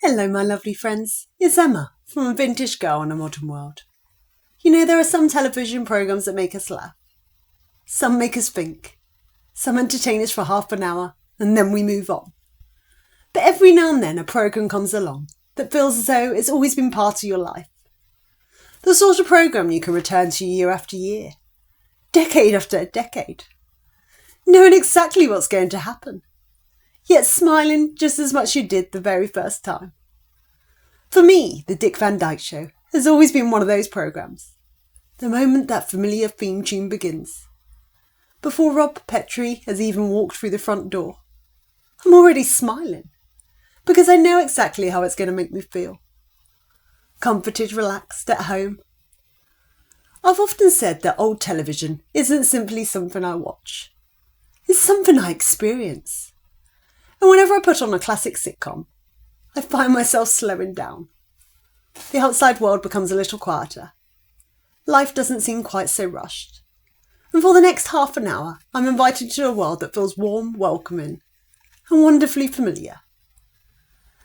Hello, my lovely friends. It's Emma from A Vintage Girl in a Modern World. You know, there are some television programmes that make us laugh. Some make us think. Some entertain us for half an hour and then we move on. But every now and then a programme comes along that feels as though it's always been part of your life. The sort of programme you can return to year after year, decade after decade, knowing exactly what's going to happen, yet smiling just as much as you did the very first time. For me, the Dick Van Dyke Show has always been one of those programmes. The moment that familiar theme tune begins, before Rob Petrie has even walked through the front door, I'm already smiling, because I know exactly how it's going to make me feel. Comforted, relaxed, at home. I've often said that old television isn't simply something I watch. It's something I experience. And whenever I put on a classic sitcom, I find myself slowing down. The outside world becomes a little quieter. Life doesn't seem quite so rushed. And for the next half an hour, I'm invited to a world that feels warm, welcoming, and wonderfully familiar.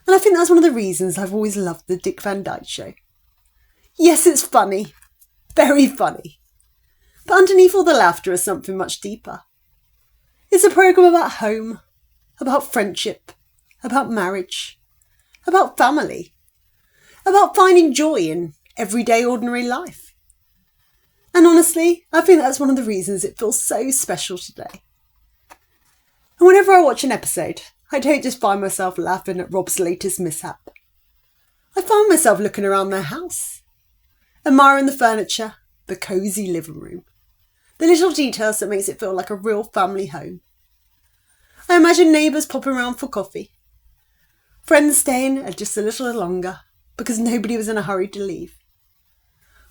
And I think that's one of the reasons I've always loved the Dick Van Dyke Show. Yes, it's funny. Very funny. But underneath all the laughter is something much deeper. It's a programme about home, about friendship, about marriage, about family, about finding joy in everyday ordinary life. And honestly, I think that's one of the reasons it feels so special today. And whenever I watch an episode, I don't just find myself laughing at Rob's latest mishap. I find myself looking around their house, admiring the furniture, the cosy living room, the little details that makes it feel like a real family home. I imagine neighbours popping around for coffee, friends staying just a little longer because nobody was in a hurry to leave,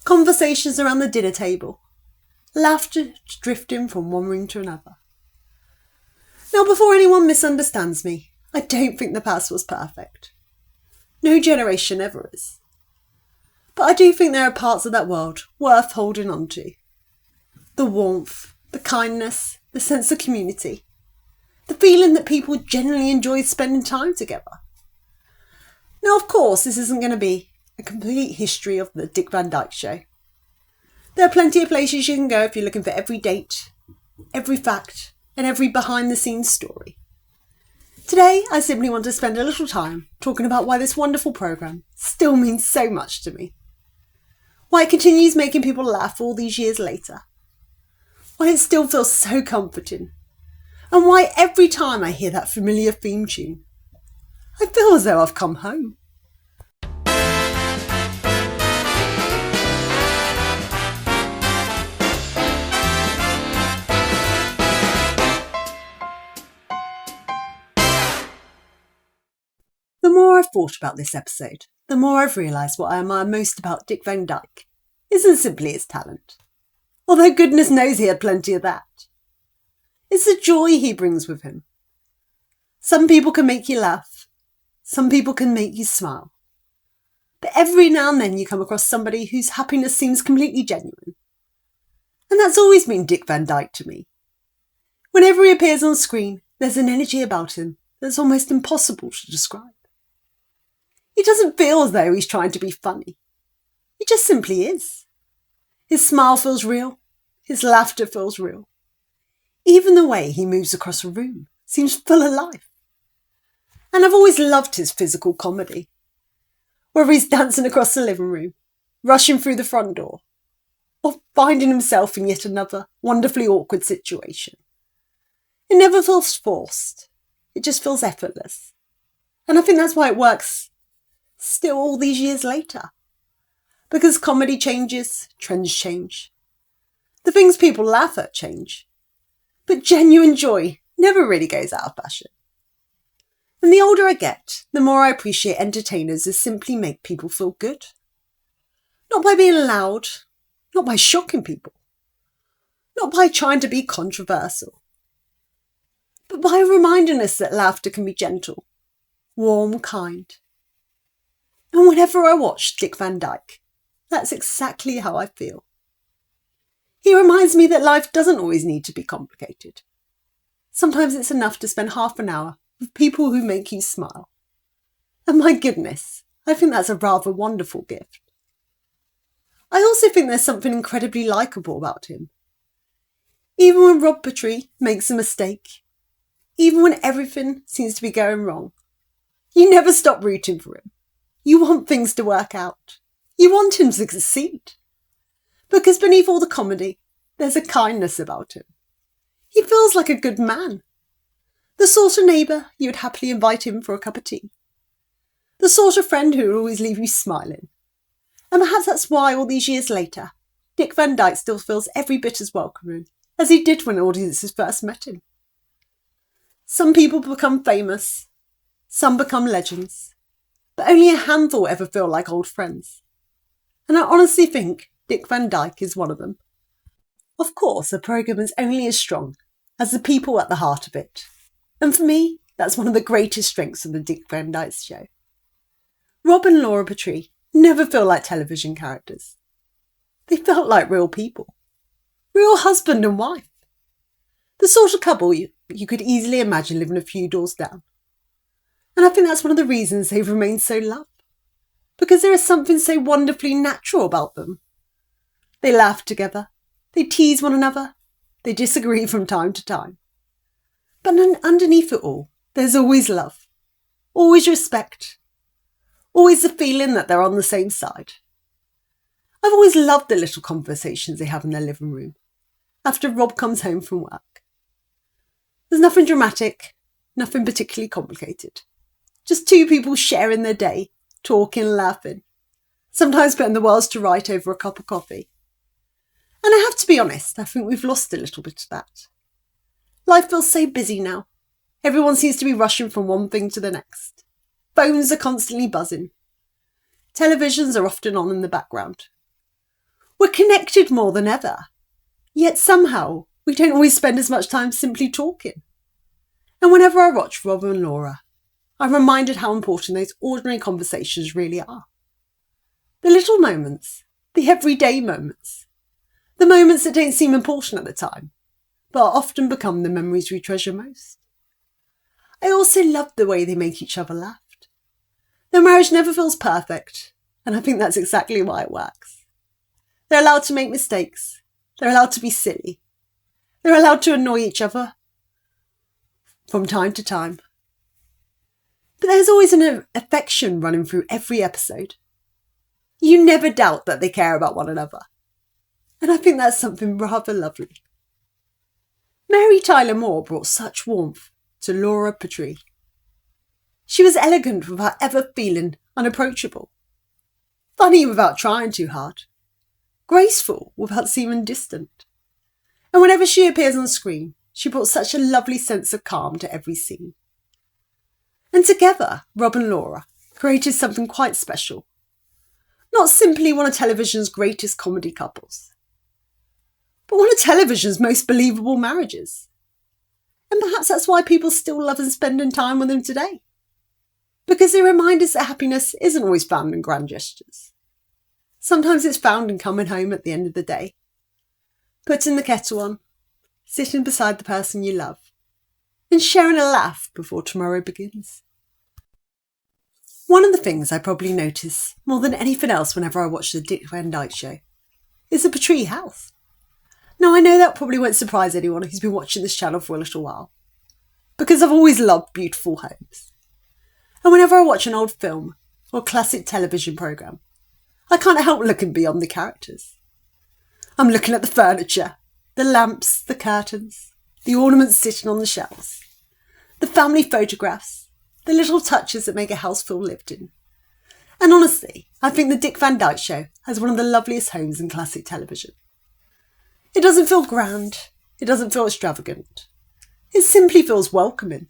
conversations around the dinner table, laughter drifting from one room to another. Now, before anyone misunderstands me, I don't think the past was perfect. No generation ever is. But I do think there are parts of that world worth holding on to. The warmth, the kindness, the sense of community, the feeling that people genuinely enjoy spending time together. Now, of course, this isn't going to be a complete history of the Dick Van Dyke Show. There are plenty of places you can go if you're looking for every date, every fact, and every behind-the-scenes story. Today, I simply want to spend a little time talking about why this wonderful programme still means so much to me. Why it continues making people laugh all these years later. Why it still feels so comforting. And why every time I hear that familiar theme tune, I feel as though I've come home. The more I've thought about this episode, the more I've realised what I admire most about Dick Van Dyke isn't simply his talent. Although goodness knows he had plenty of that. It's the joy he brings with him. Some people can make you laugh. Some people can make you smile. But every now and then you come across somebody whose happiness seems completely genuine. And that's always been Dick Van Dyke to me. Whenever he appears on screen, there's an energy about him that's almost impossible to describe. He doesn't feel as though he's trying to be funny. He just simply is. His smile feels real. His laughter feels real. Even the way he moves across a room seems full of life. And I've always loved his physical comedy. Whether he's dancing across the living room, rushing through the front door, or finding himself in yet another wonderfully awkward situation. It never feels forced. It just feels effortless. And I think that's why it works still all these years later. Because comedy changes, trends change. The things people laugh at change. But genuine joy never really goes out of fashion. And the older I get, the more I appreciate entertainers who simply make people feel good. Not by being loud, not by shocking people, not by trying to be controversial, but by reminding us that laughter can be gentle, warm, kind. And whenever I watch Dick Van Dyke, that's exactly how I feel. He reminds me that life doesn't always need to be complicated. Sometimes it's enough to spend half an hour with people who make you smile. And my goodness, I think that's a rather wonderful gift. I also think there's something incredibly likeable about him. Even when Rob Petrie makes a mistake, even when everything seems to be going wrong, you never stop rooting for him. You want things to work out. You want him to succeed. Because beneath all the comedy, there's a kindness about him. He feels like a good man. The sort of neighbour you would happily invite in for a cup of tea. The sort of friend who will always leave you smiling. And perhaps that's why all these years later, Dick Van Dyke still feels every bit as welcoming as he did when audiences first met him. Some people become famous, some become legends, but only a handful ever feel like old friends. And I honestly think Dick Van Dyke is one of them. Of course, a programme is only as strong as the people at the heart of it. And for me, that's one of the greatest strengths of the Dick Van Dyke Show. Rob and Laura Petrie never feel like television characters. They felt like real people. Real husband and wife. The sort of couple you could easily imagine living a few doors down. And I think that's one of the reasons they've remained so loved. Because there is something so wonderfully natural about them. They laugh together. They tease one another. They disagree from time to time. But underneath it all, there's always love. Always respect. Always the feeling that they're on the same side. I've always loved the little conversations they have in their living room after Rob comes home from work. There's nothing dramatic, nothing particularly complicated. Just two people sharing their day, talking and laughing, sometimes putting the worlds to right over a cup of coffee. And I have to be honest, I think we've lost a little bit of that. Life feels so busy now. Everyone seems to be rushing from one thing to the next. Phones are constantly buzzing. Televisions are often on in the background. We're connected more than ever. Yet somehow, we don't always spend as much time simply talking. And whenever I watch Rob and Laura, I'm reminded how important those ordinary conversations really are. The little moments, the everyday moments, the moments that don't seem important at the time, but often become the memories we treasure most. I also love the way they make each other laugh. Their marriage never feels perfect, and I think that's exactly why it works. They're allowed to make mistakes. They're allowed to be silly. They're allowed to annoy each other from time to time. But there's always an affection running through every episode. You never doubt that they care about one another. And I think that's something rather lovely. Mary Tyler Moore brought such warmth to Laura Petrie. She was elegant without ever feeling unapproachable. Funny without trying too hard. Graceful without seeming distant. And whenever she appears on screen, she brought such a lovely sense of calm to every scene. And together, Rob and Laura created something quite special. Not simply one of television's greatest comedy couples, but one of television's most believable marriages. And perhaps that's why people still love and spending time with them today. Because they remind us that happiness isn't always found in grand gestures. Sometimes it's found in coming home at the end of the day, putting the kettle on, sitting beside the person you love, and sharing a laugh before tomorrow begins. One of the things I probably notice more than anything else whenever I watch the Dick Van Dyke Show is the Petrie house. Now I know that probably won't surprise anyone who's been watching this channel for a little while, because I've always loved beautiful homes. And whenever I watch an old film or classic television programme, I can't help looking beyond the characters. I'm looking at the furniture, the lamps, the curtains, the ornaments sitting on the shelves, the family photographs, the little touches that make a house feel lived in. And honestly, I think the Dick Van Dyke Show has one of the loveliest homes in classic television. It doesn't feel grand. It doesn't feel extravagant. It simply feels welcoming.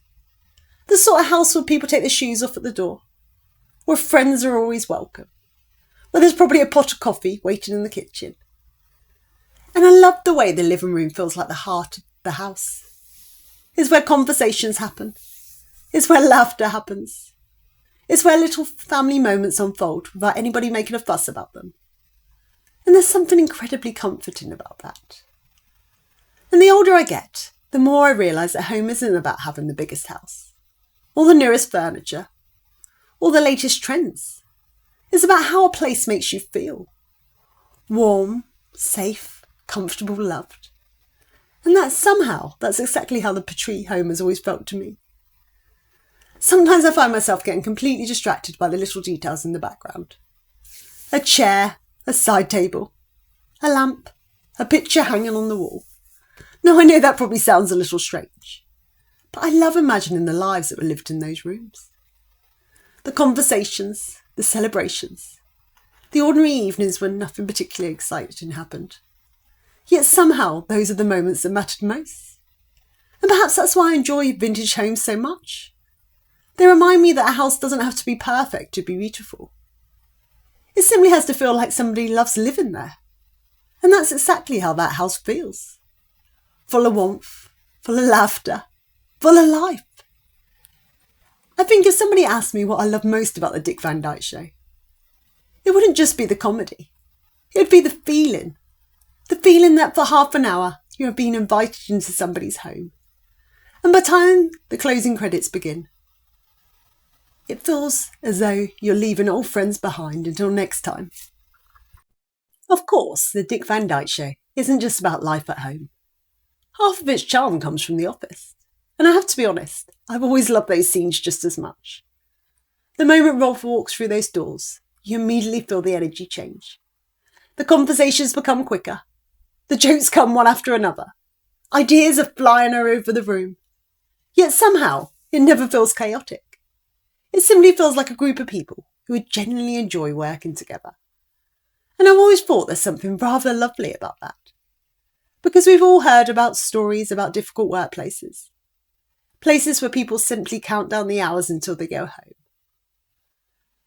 The sort of house where people take their shoes off at the door, where friends are always welcome, where there's probably a pot of coffee waiting in the kitchen. And I love the way the living room feels like the heart of the house. It's where conversations happen. It's where laughter happens. It's where little family moments unfold without anybody making a fuss about them. And there's something incredibly comforting about that. And the older I get, the more I realise that home isn't about having the biggest house, or the newest furniture, or the latest trends. It's about how a place makes you feel. Warm, safe, comfortable, loved. And that's exactly how the Petrie home has always felt to me. Sometimes I find myself getting completely distracted by the little details in the background. A chair, a side table, a lamp, a picture hanging on the wall. Now I know that probably sounds a little strange, but I love imagining the lives that were lived in those rooms. The conversations, the celebrations, the ordinary evenings when nothing particularly exciting happened. Yet somehow those are the moments that mattered most. And perhaps that's why I enjoy vintage homes so much. They remind me that a house doesn't have to be perfect to be beautiful. It simply has to feel like somebody loves living there. And that's exactly how that house feels. Full of warmth, full of laughter, full of life. I think if somebody asked me what I love most about the Dick Van Dyke Show, it wouldn't just be the comedy. It would be the feeling. The feeling that for half an hour you have been invited into somebody's home. And by the time the closing credits begin, it feels as though you're leaving old friends behind until next time. Of course, the Dick Van Dyke Show isn't just about life at home. Half of its charm comes from the office. And I have to be honest, I've always loved those scenes just as much. The moment Rob walks through those doors, you immediately feel the energy change. The conversations become quicker. The jokes come one after another. Ideas are flying over the room. Yet somehow, it never feels chaotic. It simply feels like a group of people who would genuinely enjoy working together. And I've always thought there's something rather lovely about that. Because we've all heard about stories about difficult workplaces. Places where people simply count down the hours until they go home.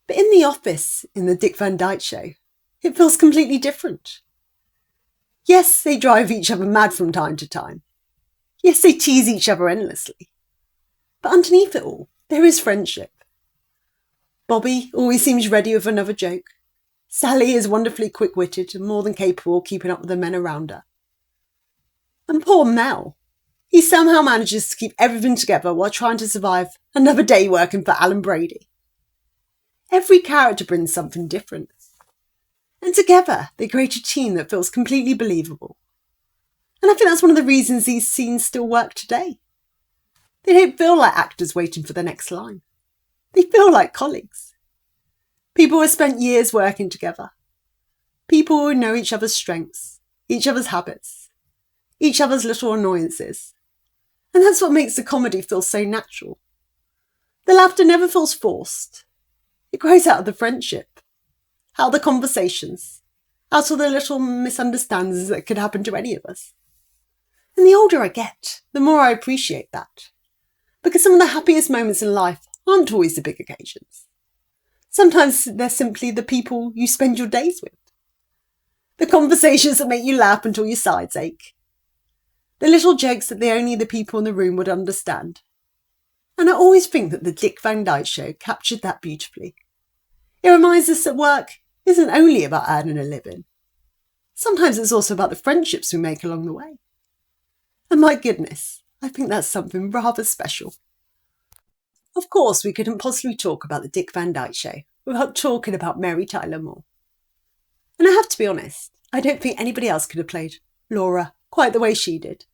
But in the office, in the Dick Van Dyke Show, it feels completely different. Yes, they drive each other mad from time to time. Yes, they tease each other endlessly. But underneath it all, there is friendship. Bobby always seems ready with another joke. Sally is wonderfully quick-witted and more than capable of keeping up with the men around her. And poor Mel. He somehow manages to keep everything together while trying to survive another day working for Alan Brady. Every character brings something different. And together, they create a team that feels completely believable. And I think that's one of the reasons these scenes still work today. They don't feel like actors waiting for the next line. They feel like colleagues. People who have spent years working together. People who know each other's strengths, each other's habits, each other's little annoyances. And that's what makes the comedy feel so natural. The laughter never feels forced. It grows out of the friendship, out of the conversations, out of the little misunderstandings that could happen to any of us. And the older I get, the more I appreciate that. Because some of the happiest moments in life aren't always the big occasions. Sometimes they're simply the people you spend your days with. The conversations that make you laugh until your sides ache. The little jokes that only the people in the room would understand. And I always think that the Dick Van Dyke Show captured that beautifully. It reminds us that work isn't only about earning a living. Sometimes it's also about the friendships we make along the way. And my goodness, I think that's something rather special. Of course, we couldn't possibly talk about the Dick Van Dyke Show without talking about Mary Tyler Moore. And I have to be honest, I don't think anybody else could have played Laura quite the way she did.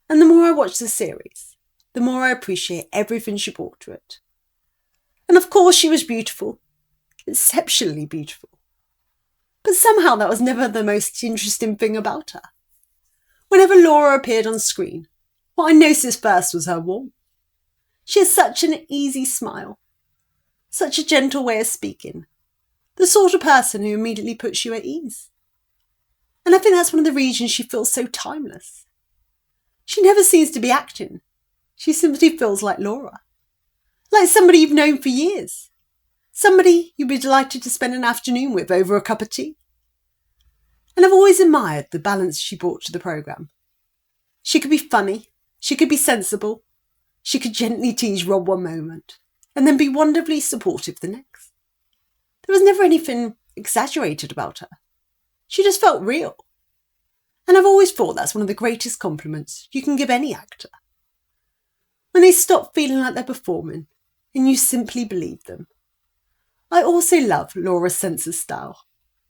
And the more I watch the series, the more I appreciate everything she brought to it. And of course she was beautiful, exceptionally beautiful. But somehow that was never the most interesting thing about her. Whenever Laura appeared on screen, what I noticed first was her warmth. She has such an easy smile, such a gentle way of speaking, the sort of person who immediately puts you at ease. And I think that's one of the reasons she feels so timeless. She never seems to be acting. She simply feels like Laura. Like somebody you've known for years. Somebody you'd be delighted to spend an afternoon with over a cup of tea. And I've always admired the balance she brought to the programme. She could be funny, she could be sensible, she could gently tease Rob one moment, and then be wonderfully supportive the next. There was never anything exaggerated about her. She just felt real. And I've always thought that's one of the greatest compliments you can give any actor. When they stop feeling like they're performing, and you simply believe them. also love Laura's sense of style.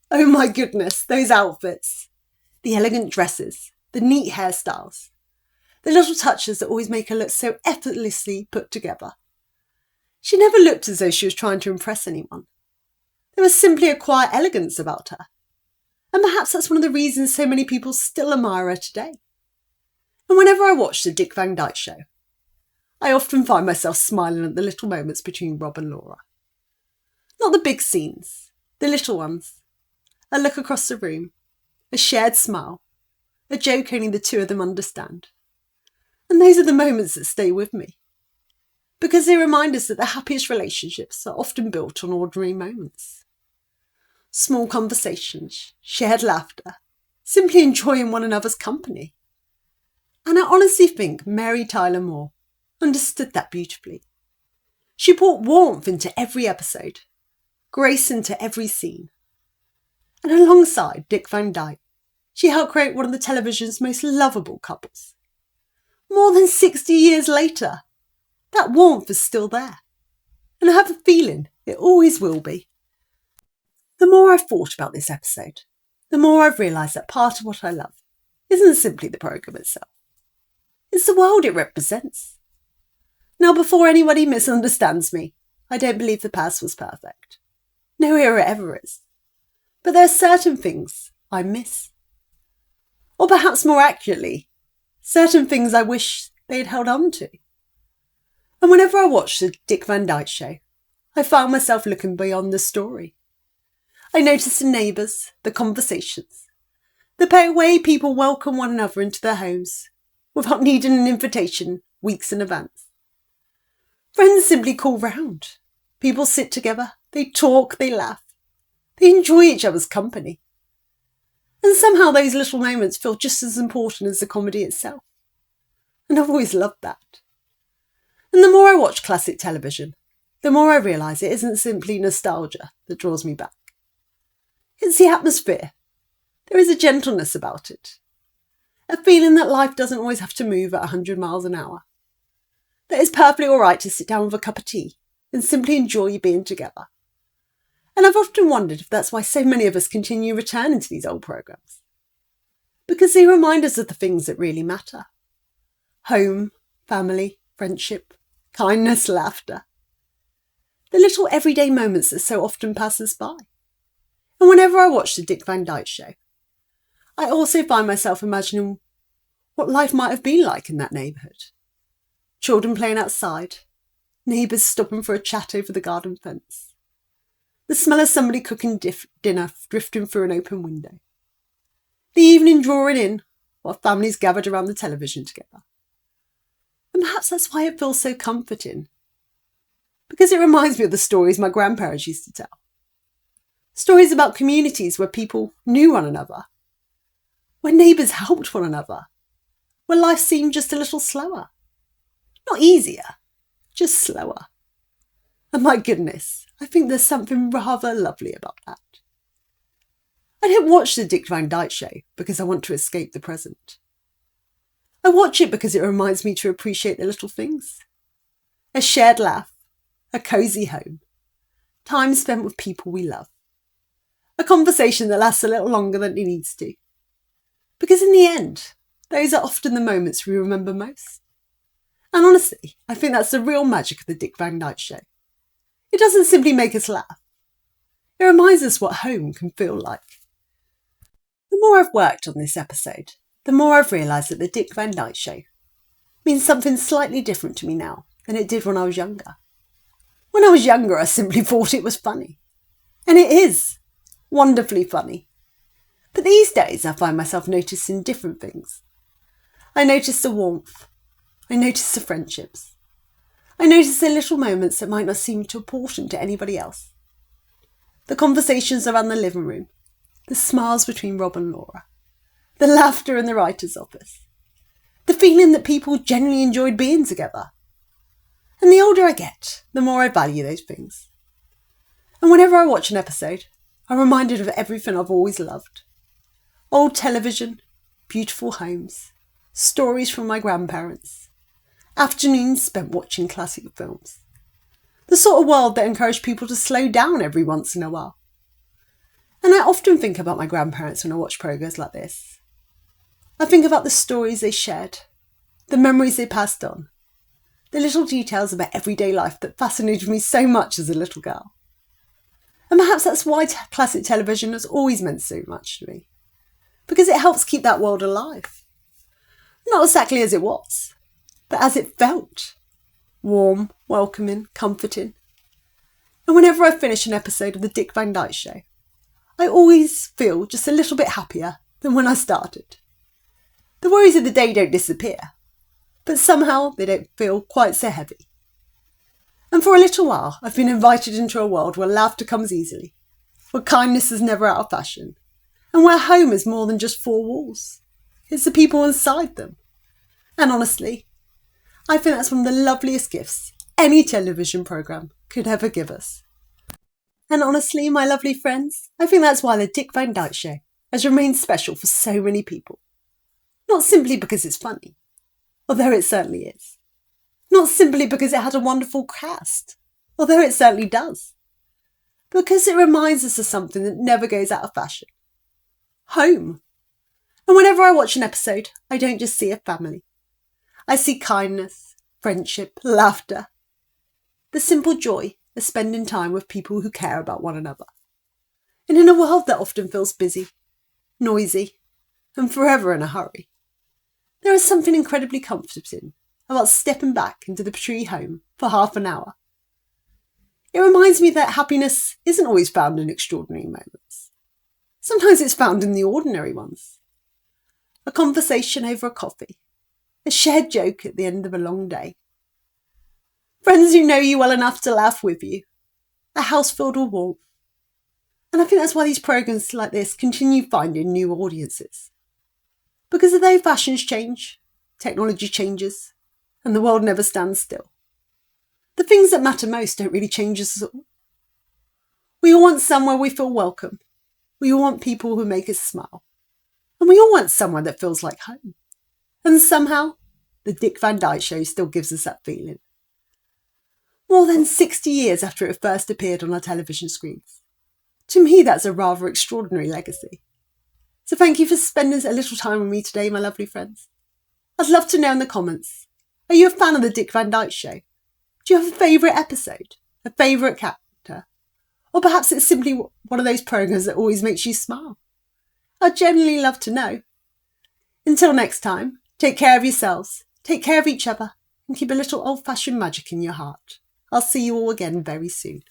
Oh my goodness, those outfits. The elegant dresses, the neat hairstyles, the little touches that always make her look so effortlessly put together. She never looked as though she was trying to impress anyone. There was simply a quiet elegance about her. And perhaps that's one of the reasons so many people still admire her today. And whenever I watch the Dick Van Dyke Show, I often find myself smiling at the little moments between Rob and Laura. Not the big scenes, the little ones. A look across the room, a shared smile, a joke only the two of them understand. And those are the moments that stay with me. Because they remind us that the happiest relationships are often built on ordinary moments. Small conversations, shared laughter, simply enjoying one another's company. And I honestly think Mary Tyler Moore understood that beautifully. She brought warmth into every episode, grace into every scene. And alongside Dick Van Dyke, she helped create one of the television's most lovable couples. More than 60 years later, that warmth is still there. And I have a feeling it always will be. The more I've thought about this episode, the more I've realised that part of what I love isn't simply the programme itself. It's the world it represents. Now, before anybody misunderstands me, I don't believe the past was perfect. No era ever is. But there are certain things I miss. Or perhaps more accurately, certain things I wish they had held on to. And whenever I watch the Dick Van Dyke Show, I found myself looking beyond the story. I noticed the neighbours, the conversations, the way people welcome one another into their homes without needing an invitation weeks in advance. Friends simply call round. People sit together, they talk, they laugh. They enjoy each other's company. And somehow those little moments feel just as important as the comedy itself. And I've always loved that. And the more I watch classic television, the more I realise it isn't simply nostalgia that draws me back. It's the atmosphere. There is a gentleness about it. A feeling that life doesn't always have to move at 100 miles an hour. That it's perfectly alright to sit down with a cup of tea and simply enjoy being together. And I've often wondered if that's why so many of us continue returning to these old programmes. Because they remind us of the things that really matter. Home, family, friendship, kindness, laughter. The little everyday moments that so often pass us by. And whenever I watch the Dick Van Dyke Show, I also find myself imagining what life might have been like in that neighbourhood. Children playing outside, neighbours stopping for a chat over the garden fence. The smell of somebody cooking dinner drifting through an open window. The evening drawing in while families gathered around the television together. And perhaps that's why it feels so comforting. Because it reminds me of the stories my grandparents used to tell. Stories about communities where people knew one another. Where neighbours helped one another. Where life seemed just a little slower. Not easier, just slower. And my goodness, I think there's something rather lovely about that. I don't watch the Dick Van Dyke Show because I want to escape the present. I watch it because it reminds me to appreciate the little things. A shared laugh, a cosy home, time spent with people we love. A conversation that lasts a little longer than it needs to. Because in the end, those are often the moments we remember most. And honestly, I think that's the real magic of the Dick Van Dyke Show. It doesn't simply make us laugh. It reminds us what home can feel like. The more I've worked on this episode, the more I've realised that the Dick Van Dyke Show means something slightly different to me now than it did when I was younger. When I was younger, I simply thought it was funny. And it is wonderfully funny. But these days, I find myself noticing different things. I notice the warmth. I notice the friendships. I notice the little moments that might not seem too important to anybody else. The conversations around the living room. The smiles between Rob and Laura. The laughter in the writer's office. The feeling that people genuinely enjoyed being together. And the older I get, the more I value those things. And whenever I watch an episode, I'm reminded of everything I've always loved. Old television, beautiful homes, stories from my grandparents, afternoons spent watching classic films, The sort of world that encouraged people to slow down every once in a while. And I often think about my grandparents when I watch programmes like this. I think about the stories they shared, the memories they passed on, the little details about everyday life that fascinated me so much as a little girl. And perhaps that's why classic television has always meant so much to me. Because it helps keep that world alive. Not exactly as it was, but as it felt. Warm, welcoming, comforting. And whenever I finish an episode of the Dick Van Dyke Show, I always feel just a little bit happier than when I started. The worries of the day don't disappear, but somehow they don't feel quite so heavy. And for a little while, I've been invited into a world where laughter comes easily, where kindness is never out of fashion, and where home is more than just four walls. It's the people inside them. And honestly, I think that's one of the loveliest gifts any television programme could ever give us. And honestly, my lovely friends, I think that's why the Dick Van Dyke Show has remained special for so many people. Not simply because it's funny, although it certainly is. Not simply because it had a wonderful cast, although it certainly does. Because it reminds us of something that never goes out of fashion. Home. And whenever I watch an episode, I don't just see a family. I see kindness, friendship, laughter. The simple joy of spending time with people who care about one another. And in a world that often feels busy, noisy, and forever in a hurry, there is something incredibly comforting about stepping back into the Petrie home for half an hour. It reminds me that happiness isn't always found in extraordinary moments. Sometimes it's found in the ordinary ones. A conversation over a coffee, a shared joke at the end of a long day. Friends who know you well enough to laugh with you, a house filled with warmth. And I think that's why these programmes like this continue finding new audiences. Because although fashions change, technology changes, and the world never stands still, the things that matter most don't really change us at all. We all want somewhere we feel welcome. We all want people who make us smile. And we all want somewhere that feels like home. And somehow, the Dick Van Dyke Show still gives us that feeling. More than 60 years after it first appeared on our television screens. To me, that's a rather extraordinary legacy. So thank you for spending a little time with me today, my lovely friends. I'd love to know in the comments, are you a fan of the Dick Van Dyke Show? Do you have a favourite episode? A favourite character? Or perhaps it's simply one of those programmes that always makes you smile? I'd genuinely love to know. Until next time, take care of yourselves, take care of each other, and keep a little old-fashioned magic in your heart. I'll see you all again very soon.